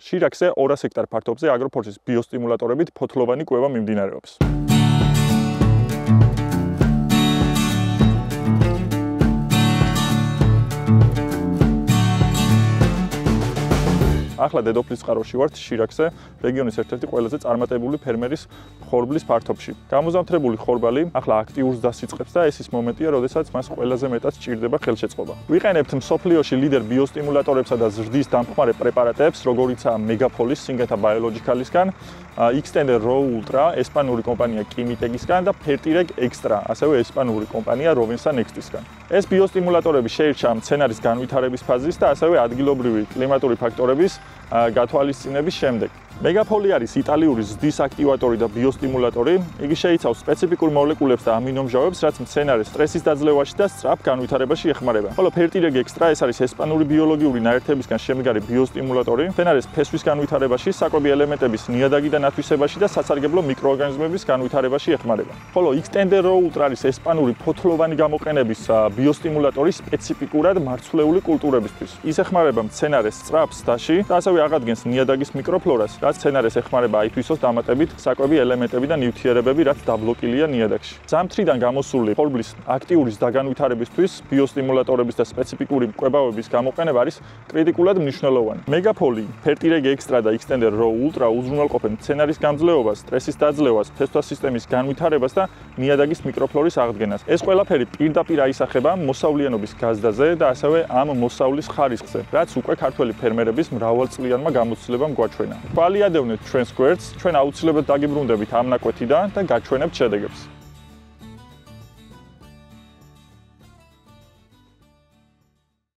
შირაქზე 200 ჰექტარ ფართობზე აგროფორსის ბიოსტიმულატორებით ფოთლოვანი კვება მიმდინარეობს. ახლა დედოფლის წყაროში ვართ შირაქზე, რეგიონის ერთ-ერთი ყველაზე წარმატებული ფერმერის ხორბლის ფართობში. გამოზამთრებული ხორბალი ახლა აქტიურს დასიწყებს და ეს ის მომენტია, როდესაც მას ყველაზე მეტად სჭირდება ხელშეწყობა. ვიყენებთ მსოფლიოში ლიდერ ბიოსტიმულატორებსა და ზრდის დამხმარე პრეპარატებს, როგორიცაა მეგაფოლის, სინგეთა ბაიოლოგიკალისგან, Extender Raw Ultra, ესპანური კომპანია Kimitec-ისგან და Fertireg Extra, ასევე ესპანური კომპანია Rovensa Next-ისგან. ეს ბიოსტიმულატორები შეირჩა მცენარის განვითარების ფაზის და ასევე ადგილობრივი კლიმატური ფაქტორების გათვალისწინების შემდეგ. მეგაფოლი არის იტალიური ზრდის აქტივატორი და ბიოსტიმულატორი. იგი შეიცავს სპეციფიკურ მოლეკულებს და ამინომჟავებს, რაც მცენარის სტრესის დაძლევაში და სწრაფ განვითარებაში ეხმარება. ხოლო Fertireg Extra ეს არის ესპანური ბიოლოგიური ნაერთებისგან შემდგარი ბიოსტიმულატორი, მცენარის ფესვის განვითარებაში, საკვები ელემენტების ნიადაგი და ნათვისებაში და სასარგებლო მიკროორგანიზმების განვითარებაში ეხმარება. ხოლო Extender Raw Ultra არის ესპანური ფოთლოვანი გამოყენების ბიოსტიმულატორი სპეციფიკურად მარცვლეული კულტურებისთვის. ის ეხმარება მცენარის სწრაფ ზრდაში და ასევე აღადგენს ნიადაგის მიკროფლორას, რაც მცენარეს ეხმარება აითვისოს დამატებით საკვები ელემენტები და ნივთიერებები, რაც დაბლოკილია ნიადაგში. ზამთრიდან გამოსული ხორბლის აქტიურის დაგანვითარებისთვის ბიოსტიმულატორების და სპეციფიკური კვებავების გამოყენება არის კრიტიკულად მნიშვნელოვანი. მეგაფოლი, Fertireg Extra და Extender Raw Ultra უზრუნველყოფენ მცენარის გამძლეობას, სტრესის დაძლევას, ფესვთა სისტემის განვითარებას და ნიადაგის მიკროფლორის აღდგენას. ეს ყველაფერი პირდაპირ აისახება მოსავლიანობის გაზდაზე და ასევე ამ მოსავლის ხარისხზე, რაც უკვე ქართველი ფერმერების მრავალწლიანმა გამოცდილებამ გვაჩვენა. Ვალიადევნეთ ჩვენს გვერდს, ჩვენ აუცილებლად დაგიბრუნდებით ამ ნაკვეთიდან და გაჩვენებთ შედეგებს.